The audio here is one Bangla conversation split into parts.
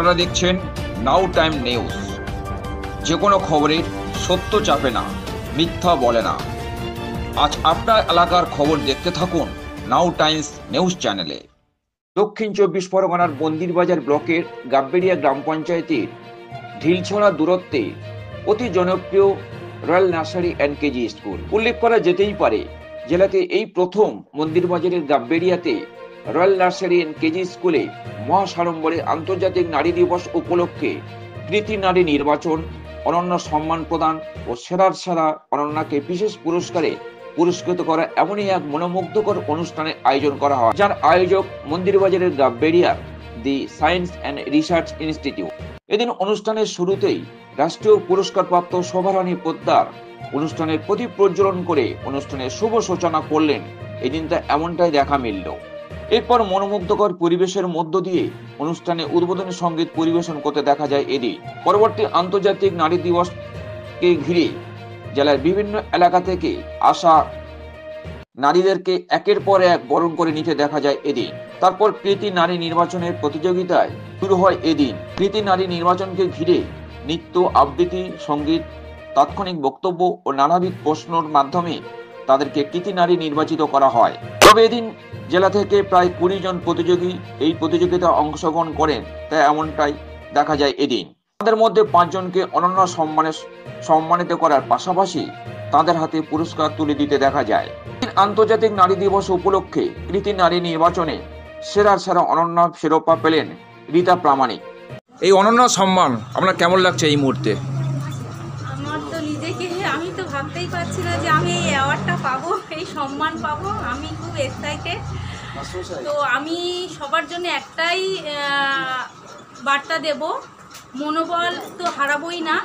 আপনারা দেখছেন নাও টাইম নিউজ। যে কোনো খবরের সত্য চাপে না, মিথ্যা বলে না। আজ আপনার এলাকার খবর দেখতে থাকুন নাও টাইমস নিউজ চ্যানেলে। দক্ষিণ 24 পরগনার মন্দিরবাজার ব্লকের গাব্বেরিয়া গ্রাম পঞ্চায়েতের ঢিলছড়া দূরত্বে অতি জনপ্রিয় royal nursery and KG school উল্লেখ করা যেতেই পারে। জেলাতে এই প্রথম মন্দিরবাজারের গাব্বেরিয়াতে রয়্যাল নার্সারি অ্যান্ড কেজি স্কুলে মহাসাড়ম্বরে আন্তর্জাতিক নারী দিবস উপলক্ষে কৃতি নারী নির্বাচন, অনন্য সম্মান প্রদান ও সেরার সেরা অনন্যাকে বিশেষ পুরস্কারে পুরস্কৃত করা এমনই এক মনোমুগ্ধকর অনুষ্ঠানের আয়োজন করা হয়, যার আয়োজক মন্দিরবাজারের গাব্বেরিয়ার the science and research institute. এদিন অনুষ্ঠানের শুরুতেই রাষ্ট্রীয় পুরস্কারপ্রাপ্ত শোভারানী পোদ্দার অনুষ্ঠানের প্রদীপ প্রজ্বলন করে অনুষ্ঠানের শুভ সূচনা করলেন। এদিনটা এমনটাই দেখা মিলল। এরপর মনোমুগ্ধকর পরিবেশের মধ্য দিয়ে অনুষ্ঠানে উদ্বোধনী সঙ্গীত পরিবেশন করতে দেখা যায় এদিন। পরবর্তী আন্তর্জাতিক নারী দিবসকে ঘিরে জেলার বিভিন্ন এলাকা থেকে আসা নারীদেরকে একের পর এক বরণ করে নিতে দেখা যায় এদিন। তারপর কৃতি নারী নির্বাচনের প্রতিযোগিতায় শুরু হয় এদিন। কৃতি নারী নির্বাচনকে ঘিরে নৃত্য, আবৃত্তি, সঙ্গীত, তাৎক্ষণিক বক্তব্য ও নানাবিধ প্রশ্নের মাধ্যমে তাদেরকে কৃতি নারী নির্বাচিত করা হয়। তবে এদিন জেলা থেকে প্রায় 20 জন প্রতিযোগী এই প্রতিযোগিতায় অংশগ্রহণ করেন, তাই এমনটাই দেখা যায় এদিন। তাদের মধ্যে 5 জনকে অনন্য সম্মানিত করার পাশাপাশি তাদের হাতে পুরস্কার তুলে দিতে দেখা যায়। আন্তর্জাতিক নারী দিবস উপলক্ষে কৃতি নারী নির্বাচনে সেরার সেরা অনন্য শিরোপা পেলেন রীতা প্রামাণিক। এই অনন্য সম্মান আপনার কেমন লাগছে এই মুহূর্তে? আমার তো নিজেকে আমি তো ভাবতেই পারছি না যে আমি এই অ্যাওয়ার্ডটা পাবো, এই সম্মান পাবো। আমি খুব এক্সাইটেড। তো আমি সবার জন্য একটাই বার্তা দেব, মনোবল তো হারাবোই না।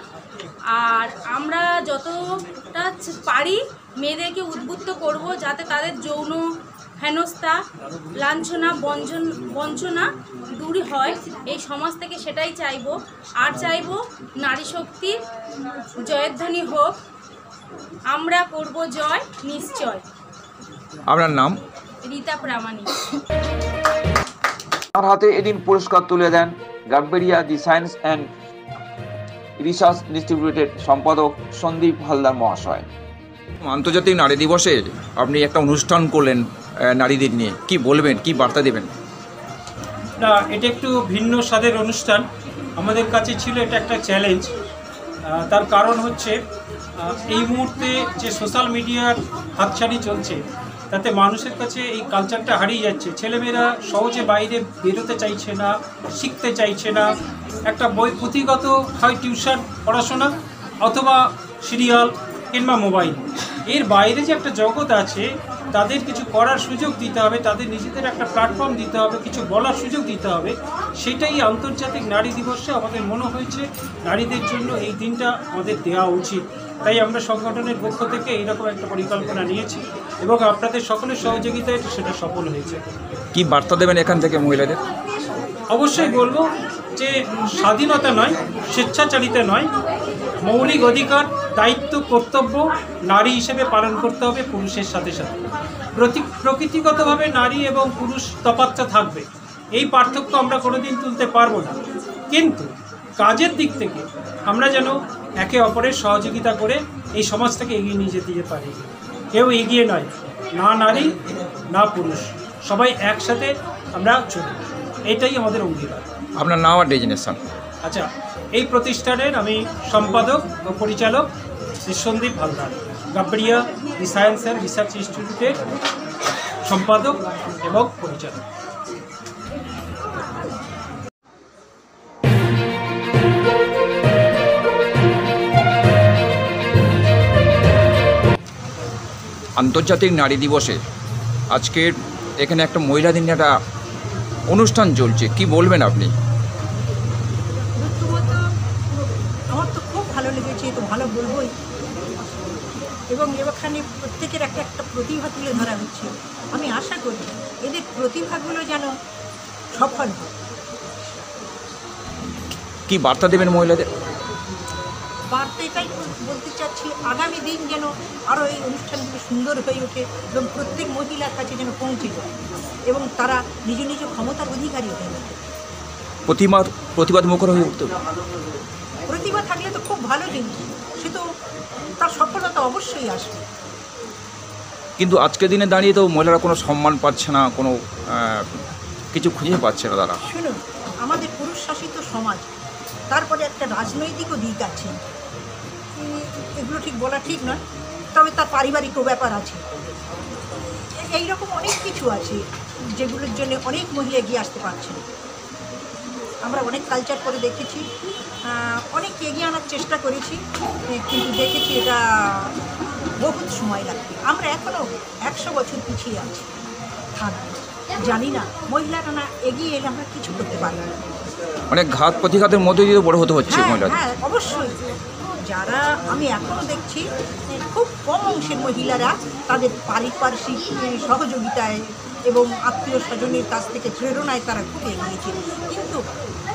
আর আমরা যতটা পারি মেয়েদেরকে উদ্বুদ্ধ করব যাতে তাদের যৌন হেনস্থা, লাঞ্ছনা, বঞ্চনা দূর হয় এই সমাজ থেকে, সেটাই চাইবো। আর চাইবো নারী শক্তির জয়ধ্বনি হোক। আমরা করব জয় নিশ্চয়। আপনার নাম? রীতা প্রামাণিক। তার হাতে এদিন পুরস্কার তুলে দেন Gabberia the science and research ইনস্টিটিউটের সম্পাদক সন্দীপ হালদার মহাশয়। আন্তর্জাতিক নারী দিবসে আপনি একটা অনুষ্ঠান করলেন নারীদের নিয়ে, কি বলবেন, কি বার্তা দেবেন? না, এটা একটু ভিন্ন স্বাদের অনুষ্ঠান। আমাদের কাছে ছিল এটা একটা চ্যালেঞ্জ। তার কারণ হচ্ছে এই মুহূর্তে যে সোশ্যাল মিডিয়ার হাতছানি চলছে তাতে মানুষের কাছে এই কালচারটা হারিয়ে যাচ্ছে। ছেলেমেয়েরা সহজে বাইরে বেরোতে চাইছে না, শিখতে চাইছে না। একটা বই পুঁথিগত হয় টিউশন পড়াশোনা অথবা সিরিয়াল কিংবা মোবাইল, এর বাইরে যে একটা জগৎ আছে তাদের কিছু করার সুযোগ দিতে হবে, তাদের নিজেদের একটা প্ল্যাটফর্ম দিতে হবে, কিছু বলার সুযোগ দিতে হবে। সেটাই আন্তর্জাতিক নারী দিবসে আমাদের মনে হয়েছে নারীদের জন্য এই দিনটা আমাদের দেওয়া উচিত। তাই আমরা সংগঠনের পক্ষ থেকে এইরকম একটা পরিকল্পনা নিয়েছি এবং আপনাদের সকলের সহযোগিতায় সেটা সফল হয়েছে। কি বার্তা দেবেন এখান থেকে মহিলাদের? অবশ্যই বলবো যে স্বাধীনতা নয়, স্বেচ্ছাচারিত নয়, মৌলিক অধিকার, দায়িত্ব, কর্তব্য নারী হিসেবে পালন করতে হবে পুরুষের সাথে সাথে। প্রকৃতিগতভাবে নারী এবং পুরুষ তফাৎটা থাকবে, এই পার্থক্য আমরা কোনোদিন তুলতে পারবো না। কিন্তু কাজের দিক থেকে আমরা যেন একে অপরের সহযোগিতা করে এই সমাজটাকে এগিয়ে নিয়ে যেতে পারি। কেউ এগিয়ে নয়, না নারী না পুরুষ, সবাই একসাথে আমরা চলি, এটাই আমাদের অঙ্গীকার। আপনার নাম আর ডেজিনেশন? আচ্ছা, এই প্রতিষ্ঠানের আমি সম্পাদক ও পরিচালক Shri Sandip Haldar, Gabberia the science and research ইনস্টিটিউটের সম্পাদক এবং পরিচালক। আন্তর্জাতিক নারী দিবসে আজকের এখানে একটা মহিলা দিন একটা অনুষ্ঠান চলছে, কি বলবেন আপনি? আমার তো খুব ভালো লেগেছে, তো ভালো বলবোই। এবং এখানে প্রত্যেকের একটা একটা প্রতিভা তুলে ধরা হচ্ছে। আমি আশা করি এদের প্রতিভাগুলো যেন সফল হয়। কি বার্তা দেবেন মহিলাদের? বার্তা এটাই বলতে চাচ্ছি, আগামী দিন যেন আরও এই অনুষ্ঠানগুলো সুন্দর হয়ে ওঠে এবং প্রত্যেক মহিলার কাছে যেন পৌঁছে যায় এবং তারা নিজ নিজ ক্ষমতার অধিকারী হয়ে ওঠে। প্রতিবাদ মুখর হয়ে উঠতে? প্রতিভা থাকলে তো খুব ভালো জিনিস, সে তো তার সফলতা অবশ্যই আসবে। কিন্তু আজকের দিনে দাঁড়িয়ে তো মহিলারা কোনো সম্মান পাচ্ছে না, কোনো কিছু খুঁজে পাচ্ছে না তারা। শুনুন, আমাদের পুরুষ শাসিত সমাজ, তারপরে একটা রাজনৈতিকও দিক আছে, এগুলো ঠিক বলা ঠিক নয়, তবে তার পারিবারিকও ব্যাপার আছে। এইরকম অনেক কিছু আছে যেগুলোর জন্য অনেক মহিলা এগিয়ে আসতে পারছে না। আমরা অনেক কালচার করে দেখেছি, অনেক এগিয়ে আনার চেষ্টা করেছি, কিন্তু দেখেছি এটা বহুত সময় লাগবে। আমরা এখনও 100 বছর পিছিয়ে আছি, থাকবো জানি না। মহিলারা না এগিয়ে এলে আমরা কিছু করতে পারবো না। অনেক ঘাত প্রতিঘাতের মধ্যে দিয়ে বড় হতে হচ্ছে হ্যাঁ মহিলাদের। হ্যাঁ, অবশ্যই। যারা আমি এখনও দেখছি খুব কম অংশের মহিলারা তাদের পারিপার্শ্বিক সহযোগিতায় এবং আত্মীয় স্বজনের কাছ থেকে প্রেরণায় তারা খুব এগিয়েছে, কিন্তু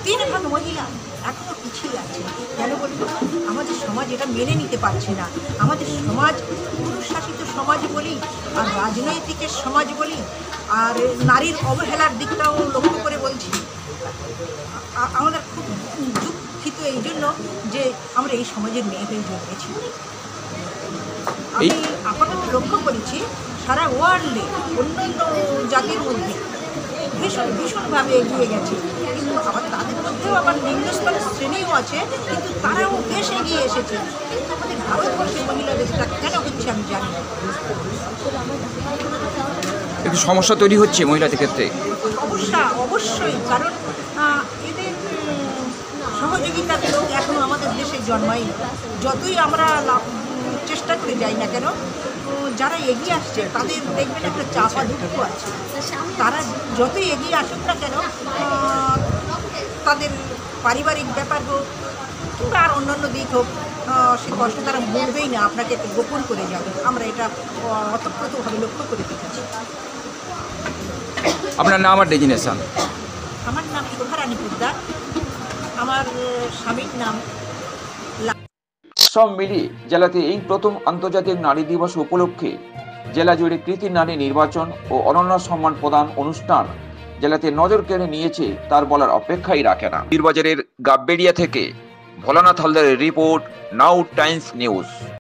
3 ভাগ মহিলা এখনও পিছিয়ে আছে। কেন বলুন? আমাদের সমাজ এটা মেনে নিতে পারছে না। আমাদের সমাজ পুরুষ শাসিত সমাজ বলি, আর রাজনৈতিকের সমাজ বলি, আর নারীর অবহেলার দিকটাও লক্ষ্য করে বলছি। আমাদের খুব দুঃখিত এই জন্য যে আমরা এই সমাজের মেয়ে হয়ে জন্মেছি। আমি আপাতত লক্ষ্য করেছি সারা ওয়ার্ল্ডে অন্যান্য জাতির মধ্যে ভীষণভাবে এগিয়ে গেছে, কিন্তু আবার তাদের মধ্যেও আবার নিম্নস্তরের শ্রেণীও আছে, কিন্তু তারাও বেশ এগিয়ে এসেছে। কিন্তু আমাদের ভারতবর্ষের মহিলাদের এটা কেন হচ্ছে আমি জানি না। একটু সমস্যা তৈরি হচ্ছে মহিলাদের ক্ষেত্রে। অবশ্যই, কারণ এদের সহযোগিতার লোক এখনও আমাদের দেশে জন্মায়নি। যতই আমরা চেষ্টা করে যাই না কেন, যারা এগিয়ে আসছে তাদের দেখবেন একটা চাপা দুঃখ আছে। তারা যতই এগিয়ে আসুক না কেন, তাদের পারিবারিক ব্যাপার হোক কিংবা আর অন্যান্য দিক হোক, সে কষ্ট তারা বলবেই না, আপনাকে একটু গোপন করে যাবে। আমরা এটা অতপ্রতভাবে লক্ষ্য করে দেখেছি। আপনার নাম আর ডেজিনেশন? আমার নাম শোভারানী পোদ্দার, আমার স্বামীর নাম। সব মিলিয়ে জেলাতে এই প্রথম আন্তর্জাতিক নারী দিবস উপলক্ষে জেলা জুড়ে কৃতি নারী নির্বাচন ও অনন্য সম্মান প্রদান অনুষ্ঠান জেলাতে নজর কেড়ে নিয়েছে, তার বলার অপেক্ষাই রাখে না। বীরবাজারের গাববেড়িয়া থেকে ভোলানাথ হালদারের রিপোর্ট, নাউ টাইমস নিউজ।